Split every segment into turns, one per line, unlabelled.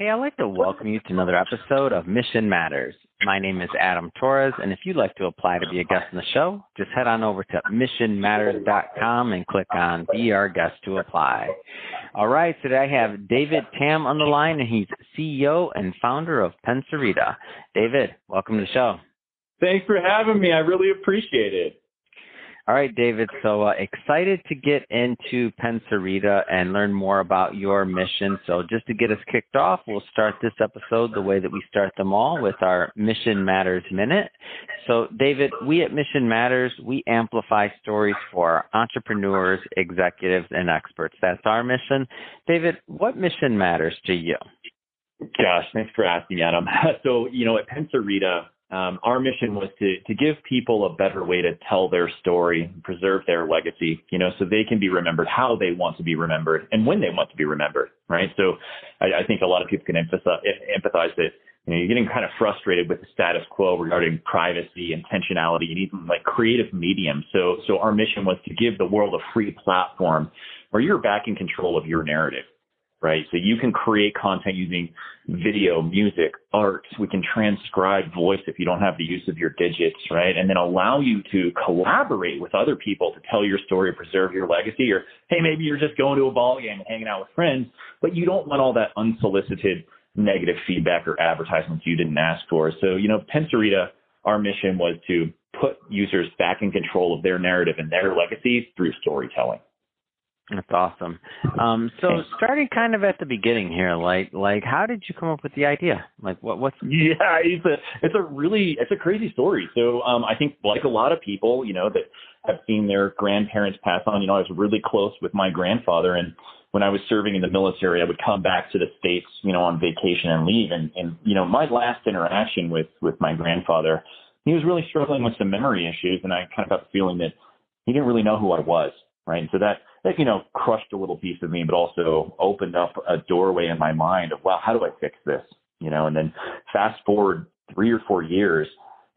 Hey, I'd like to welcome you to another episode of Mission Matters. My name is Adam Torres, and if you'd like to apply to be a guest on the show, just head on over to missionmatters.com and click on Be Our Guest to apply. All right, today I have David Tam on the line, and he's CEO and founder of Pencerita. David, welcome to the show.
Thanks for having me. I really appreciate it.
All right, David, so excited to get into Pencerita and learn more about your mission. So just to get us kicked off, we'll start this episode the way that we start them all with our Mission Matters Minute. So, David, we at Mission Matters, we amplify stories for entrepreneurs, executives, and experts. That's our mission. David, what mission matters to you?
Gosh, thanks for asking, Adam. So, at Pencerita, our mission was to give people a better way to tell their story, preserve their legacy, so they can be remembered how they want to be remembered and when they want to be remembered, right? So I think a lot of people can empathize that, you're getting kind of frustrated with the status quo regarding privacy, intentionality, and even like creative medium. So our mission was to give the world a free platform where you're back in control of your narrative. Right. So you can create content using video, music, art. We can transcribe voice if you don't have the use of your digits. Right. And then allow you to collaborate with other people to tell your story, preserve your legacy. Or, hey, maybe you're just going to a ball game and hanging out with friends, but you don't want all that unsolicited negative feedback or advertisements you didn't ask for. So, Pencerita, our mission was to put users back in control of their narrative and their legacy through storytelling.
That's awesome. So starting kind of at the beginning here, like how did you come up with the idea? Like what's?
Yeah, it's a crazy story. So I think like a lot of people, that have seen their grandparents pass on, I was really close with my grandfather, and when I was serving in the military, I would come back to the States, on vacation and leave. And my last interaction with my grandfather, he was really struggling with some memory issues, and I kind of got the feeling that he didn't really know who I was. Right. So that crushed a little piece of me, but also opened up a doorway in my mind of, wow, how do I fix this? And then fast forward 3 or 4 years,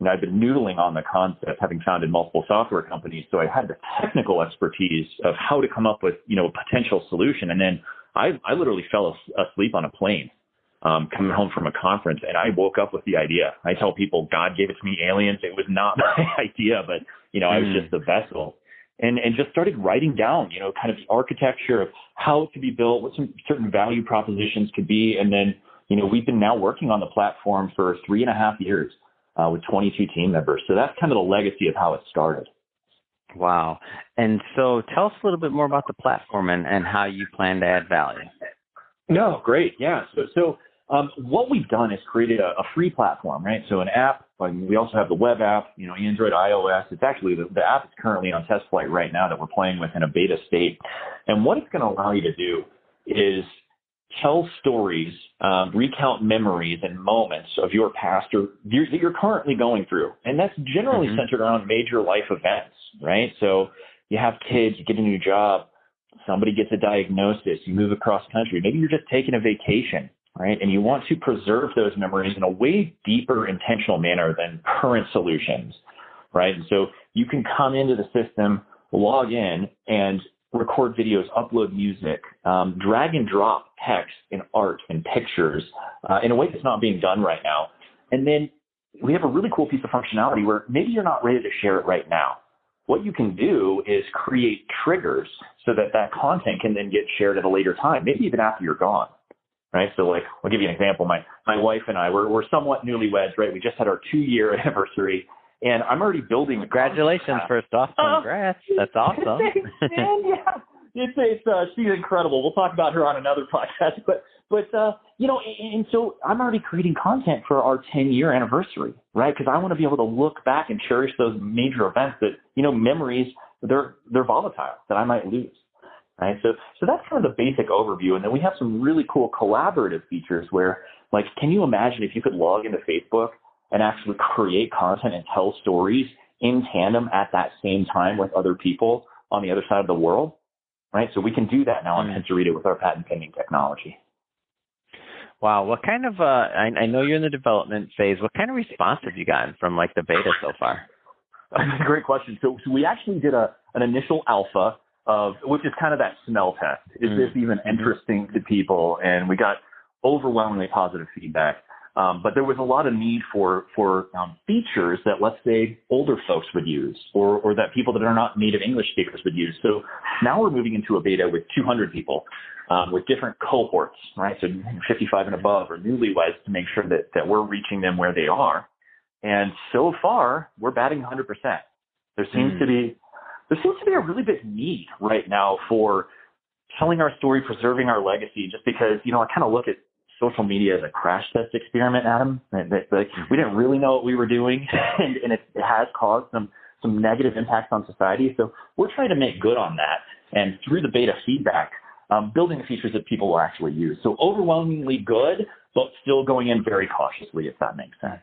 I've been noodling on the concept, having founded multiple software companies. So I had the technical expertise of how to come up with, a potential solution. And then I literally fell asleep on a plane coming home from a conference, and I woke up with the idea. I tell people God gave it to me, aliens. It was not my idea, but, I was just the vessel. And just started writing down, kind of the architecture of how it could be built, what some certain value propositions could be. And then, we've been now working on the platform for 3.5 years with 22 team members. So that's kind of the legacy of how it started.
Wow. And so tell us a little bit more about the platform and how you plan to add value.
No, great. Yeah. So what we've done is created a free platform, right? So an app. We also have the web app, Android, iOS. It's actually the app is currently on test flight right now that we're playing with in a beta state. And what it's going to allow you to do is tell stories, recount memories and moments of your past or that you're currently going through. And that's generally centered around major life events, right? So you have kids, you get a new job, somebody gets a diagnosis, you move across country. Maybe you're just taking a vacation. Right. And you want to preserve those memories in a way deeper, intentional manner than current solutions. Right. And so you can come into the system, log in and record videos, upload music, drag and drop text and art and pictures in a way that's not being done right now. And then we have a really cool piece of functionality where maybe you're not ready to share it right now. What you can do is create triggers so that content can then get shared at a later time, maybe even after you're gone. Right. So I'll give you an example. My wife and I, we're somewhat newlyweds, right? We just had our 2-year anniversary, and I'm already building.
Congratulations, first off. Congrats. That's awesome.
She's incredible. We'll talk about her on another podcast, but and so I'm already creating content for our 10-year anniversary, right? Because I want to be able to look back and cherish those major events that, memories, they're volatile that I might lose. Right. So that's kind of the basic overview. And then we have some really cool collaborative features where, can you imagine if you could log into Facebook and actually create content and tell stories in tandem at that same time with other people on the other side of the world? Right. So we can do that now on Pencerita with our patent pending technology.
Wow. What kind of, I know you're in the development phase. What kind of response have you gotten from the beta so far?
Great question. So we actually did an initial alpha which is kind of that smell test. Is this even interesting to people? And we got overwhelmingly positive feedback. But there was a lot of need for features that, let's say, older folks would use, or that people that are not native English speakers would use. So now we're moving into a beta with 200 people, with different cohorts, right? So 55 and above, or newlyweds, to make sure that we're reaching them where they are. And so far, we're batting 100%. There seems to be a really big need right now for telling our story, preserving our legacy, just because, I kind of look at social media as a crash test experiment, Adam. Like, we didn't really know what we were doing, and it has caused some negative impacts on society. So we're trying to make good on that. And through the beta feedback, building the features that people will actually use. So overwhelmingly good, but still going in very cautiously, if that makes sense.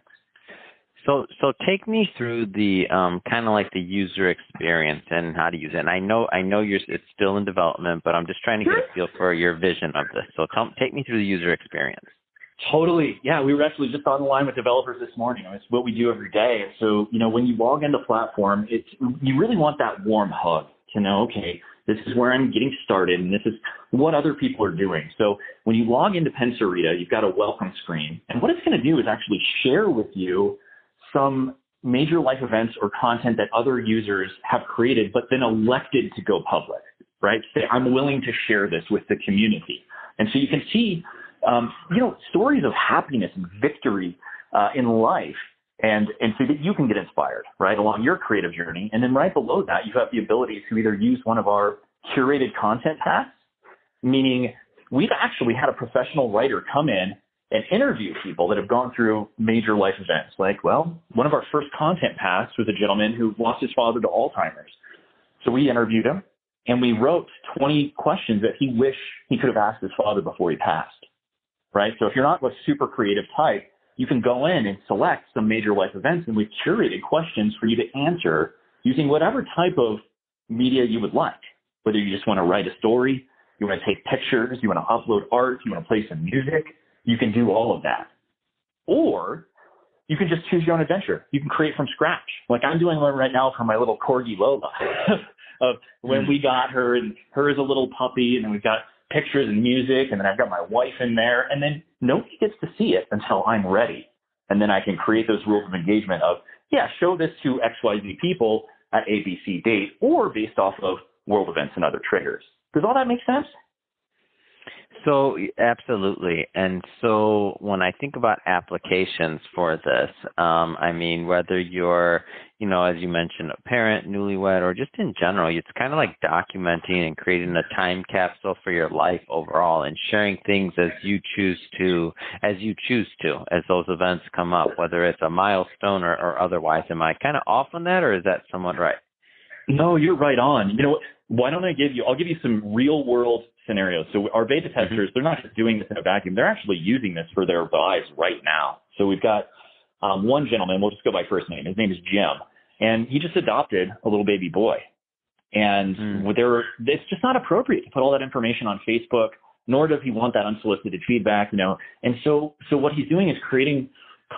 So take me through the kind of like the user experience and how to use it. And I know it's still in development, but I'm just trying to get a feel for your vision of this. So take me through the user experience.
Totally. Yeah, we were actually just on the line with developers this morning. It's what we do every day. And so, when you log into the platform, you really want that warm hug to know, okay, this is where I'm getting started, and this is what other people are doing. So when you log into Pencerita, you've got a welcome screen. And what it's going to do is actually share with you some major life events or content that other users have created, but then elected to go public, right? Say, I'm willing to share this with the community. And so you can see, stories of happiness and victory in life, and so that you can get inspired, right, along your creative journey. And then right below that, you have the ability to either use one of our curated content paths, meaning we've actually had a professional writer come in and interview people that have gone through major life events. Like, one of our first content paths was a gentleman who lost his father to Alzheimer's. So we interviewed him, and we wrote 20 questions that he wished he could have asked his father before he passed, right? So if you're not a super creative type, you can go in and select some major life events, and we've curated questions for you to answer using whatever type of media you would like. Whether you just want to write a story, you want to take pictures, you want to upload art, you want to play some music, you can do all of that. Or you can just choose your own adventure. You can create from scratch. Like I'm doing one right now for my little corgi Lola of when we got her, and her as a little puppy, and then we've got pictures and music, and then I've got my wife in there, and then nobody gets to see it until I'm ready. And then I can create those rules of engagement of, show this to XYZ people at ABC date, or based off of world events and other triggers. Does all that make sense?
So absolutely. And so when I think about applications for this, whether you're, as you mentioned, a parent, newlywed, or just in general, it's kind of like documenting and creating a time capsule for your life overall, and sharing things as you choose to, as those events come up, whether it's a milestone or otherwise. Am I kind of off on that, or is that somewhat right?
No, you're right on. Why don't I'll give you some real world scenarios. So our beta testers, they're not just doing this in a vacuum. They're actually using this for their lives right now. So we've got one gentleman, we'll just go by first name. His name is Jim, and he just adopted a little baby boy. And it's just not appropriate to put all that information on Facebook, nor does he want that unsolicited feedback, And so what he's doing is creating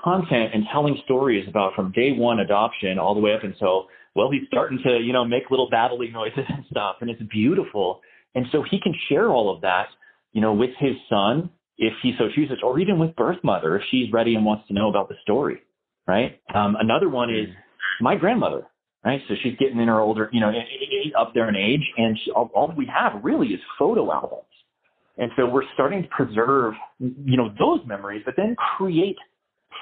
content and telling stories about from day one adoption all the way up until, he's starting to, make little babbling noises and stuff, and it's beautiful. And so he can share all of that, with his son, if he so chooses, or even with birth mother, if she's ready and wants to know about the story, right? Another one is my grandmother, right? So she's getting in her older, up there in age, and all we have really is photo albums. And so we're starting to preserve, those memories, but then create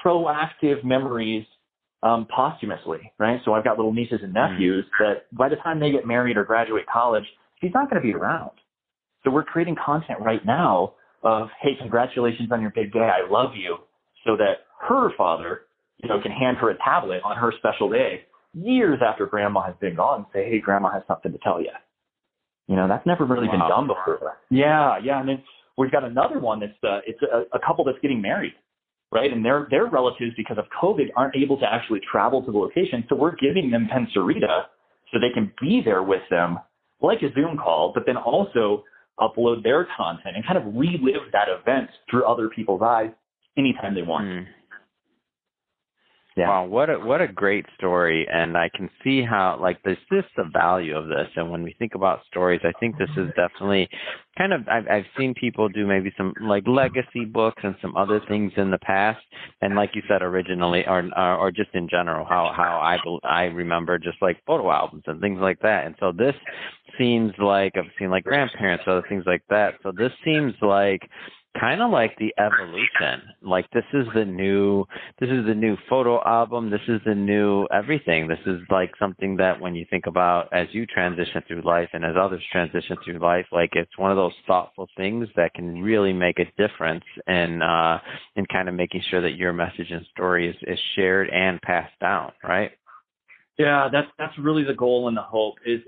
proactive memories posthumously, right? So I've got little nieces and nephews that by the time they get married or graduate college, she's not going to be around. So we're creating content right now of, hey, congratulations on your big day, I love you, so that her father, can hand her a tablet on her special day years after grandma has been gone and say, hey, grandma has something to tell you. That's never really been done before. Yeah. And then we've got another one that's, it's a couple that's getting married, right? And their relatives, because of COVID, aren't able to actually travel to the location. So we're giving them Pencerita so they can be there with them like a Zoom call, but then also upload their content and kind of relive that event through other people's eyes anytime they want. Yeah.
Wow, what a great story, and I can see how there's just the value of this. And when we think about stories, I think this is definitely kind of I've seen people do maybe some like legacy books and some other things in the past, and like you said originally, or just in general, how I remember just like photo albums and things like that. And so this seems like I've seen like grandparents, other things like that. So this seems like kind of like the evolution. Like this is the new photo album. This is the new everything. This is like something that when you think about as you transition through life and as others transition through life, like it's one of those thoughtful things that can really make a difference in kind of making sure that your message and story is shared and passed down, right?
Yeah, that's really the goal and the hope is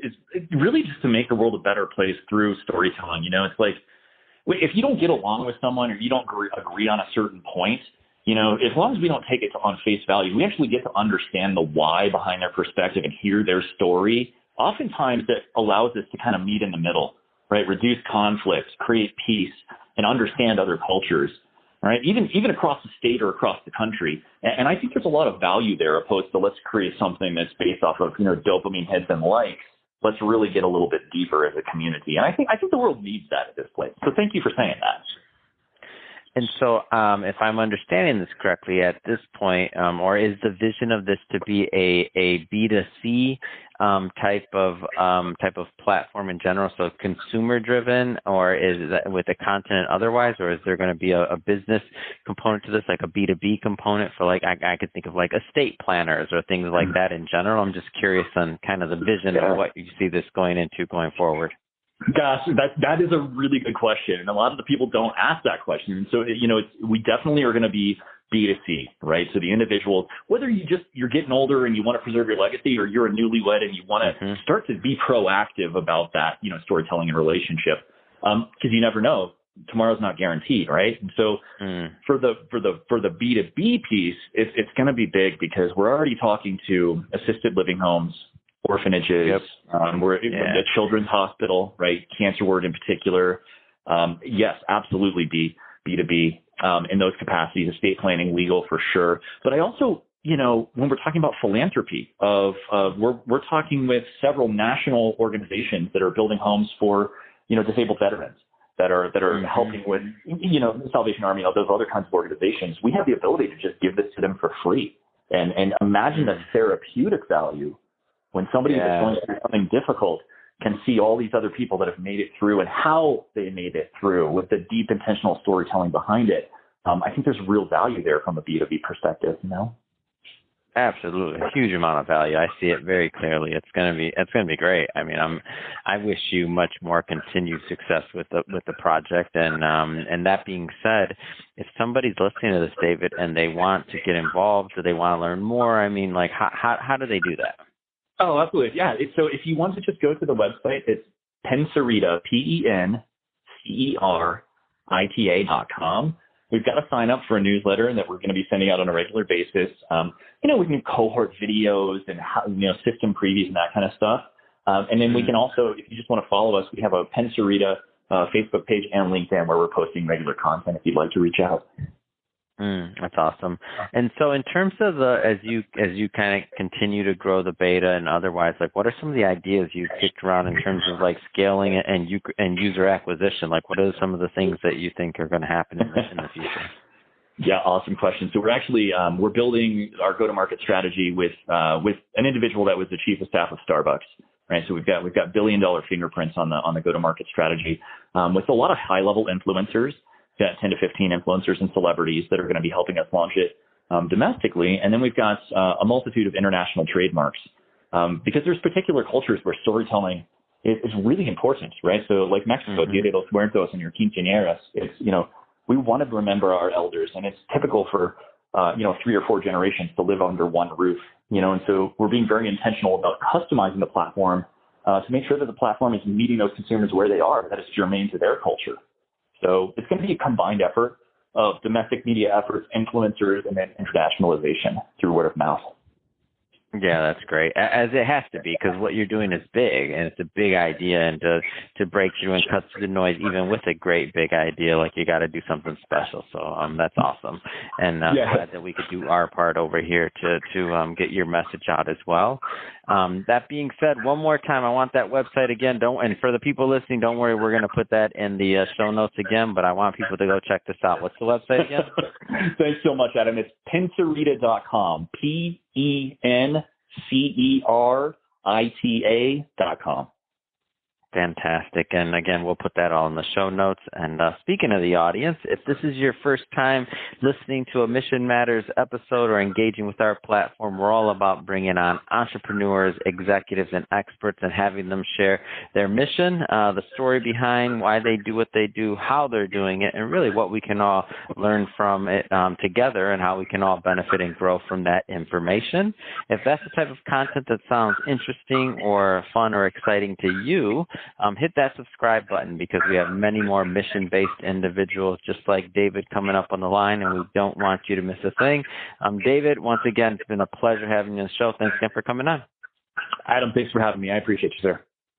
really just to make the world a better place through storytelling. It's like, if you don't get along with someone or you don't agree on a certain point, as long as we don't take it on face value, we actually get to understand the why behind their perspective and hear their story. Oftentimes that allows us to kind of meet in the middle, right? Reduce conflict, create peace, and understand other cultures, right? Even across the state or across the country. And I think there's a lot of value there opposed to let's create something that's based off of, dopamine hits and likes. Let's really get a little bit deeper as a community. And I think the world needs that at this place. So thank you for saying that.
And so if I'm understanding this correctly at this point, or is the vision of this to be a B2C type of platform in general, so consumer driven, or is that with the content otherwise, or is there going to be a business component to this, like a B2B component for like, I could think of like estate planners or things like that in general? I'm just curious on kind of the vision of what you see this going forward.
Gosh, that is a really good question. And a lot of the people don't ask that question. And so, we definitely are going to be B2C, right? So the individual, whether you're getting older and you want to preserve your legacy, or you're a newlywed and you want to start to be proactive about that, storytelling and relationship. Cause you never know, tomorrow's not guaranteed. Right. And so for the B2B piece, it's going to be big because we're already talking to assisted living homes, orphanages, we're a children's hospital, right? Cancer ward in particular. Yes, absolutely B2B in those capacities, estate planning, legal for sure. But I also, when we're talking about philanthropy we're talking with several national organizations that are building homes for, disabled veterans that are helping with, the Salvation Army, all those other kinds of organizations. We have the ability to just give this to them for free and imagine the therapeutic value when somebody that's going through something difficult can see all these other people that have made it through and how they made it through with the deep intentional storytelling behind it. I think there's real value there from a B2B perspective,
Absolutely. A huge amount of value. I see it very clearly. It's going to be great. I mean, I wish you much more continued success with the project. And that being said, if somebody's listening to this, David, and they want to get involved, or they want to learn more, I mean, like how do they do that?
Oh, absolutely. Yeah. So if you want to just go to the website, it's Pencerita, PENCERITA.com. We've got to sign up for a newsletter that we're going to be sending out on a regular basis. We can cohort videos and system previews and that kind of stuff. And then we can also, if you just want to follow us, we have a Pencerita Facebook page and LinkedIn where we're posting regular content if you'd like to reach out.
That's awesome. And so in terms of as you kind of continue to grow the beta and otherwise, like what are some of the ideas you've kicked around in terms of like scaling it and user acquisition? Like what are some of the things that you think are going to happen in the future?
Yeah, awesome question. So we're actually we're building our go-to-market strategy with an individual that was the chief of staff of Starbucks. Right. So we've got billion-dollar fingerprints on the go-to-market strategy with a lot of high-level influencers. We've got 10 to 15 influencers and celebrities that are going to be helping us launch it domestically. And then we've got a multitude of international trademarks because there's particular cultures where storytelling is really important, right? So like Mexico, Dia de los Muertos and your quinceañeras, it's, we want to remember our elders, and it's typical for, 3 or 4 generations to live under one roof, and so we're being very intentional about customizing the platform to make sure that the platform is meeting those consumers where they are, that it's germane to their culture. So it's going to be a combined effort of domestic media efforts, influencers, and then internationalization through word of mouth.
Yeah, that's great. As it has to be, because what you're doing is big, and it's a big idea, and to break through and cut through the noise, even with a great big idea, like you got to do something special. So that's awesome, and glad that we could do our part over here to get your message out as well. That being said, one more time, I want that website again. And for the people listening, don't worry, we're going to put that in the show notes again. But I want people to go check this out. What's the website again?
Thanks so much, Adam. It's Pencerita.com. Pencerita.com.
Fantastic. And again, we'll put that all in the show notes. And speaking of the audience, if this is your first time listening to a Mission Matters episode or engaging with our platform, we're all about bringing on entrepreneurs, executives, and experts and having them share their mission, the story behind why they do what they do, how they're doing it, and really what we can all learn from it together and how we can all benefit and grow from that information. If that's the type of content that sounds interesting or fun or exciting to you, hit that subscribe button, because we have many more mission-based individuals just like David coming up on the line, and we don't want you to miss a thing. David, once again, it's been a pleasure having you on the show. Thanks again for coming on.
Adam, thanks for having me. I appreciate you, sir.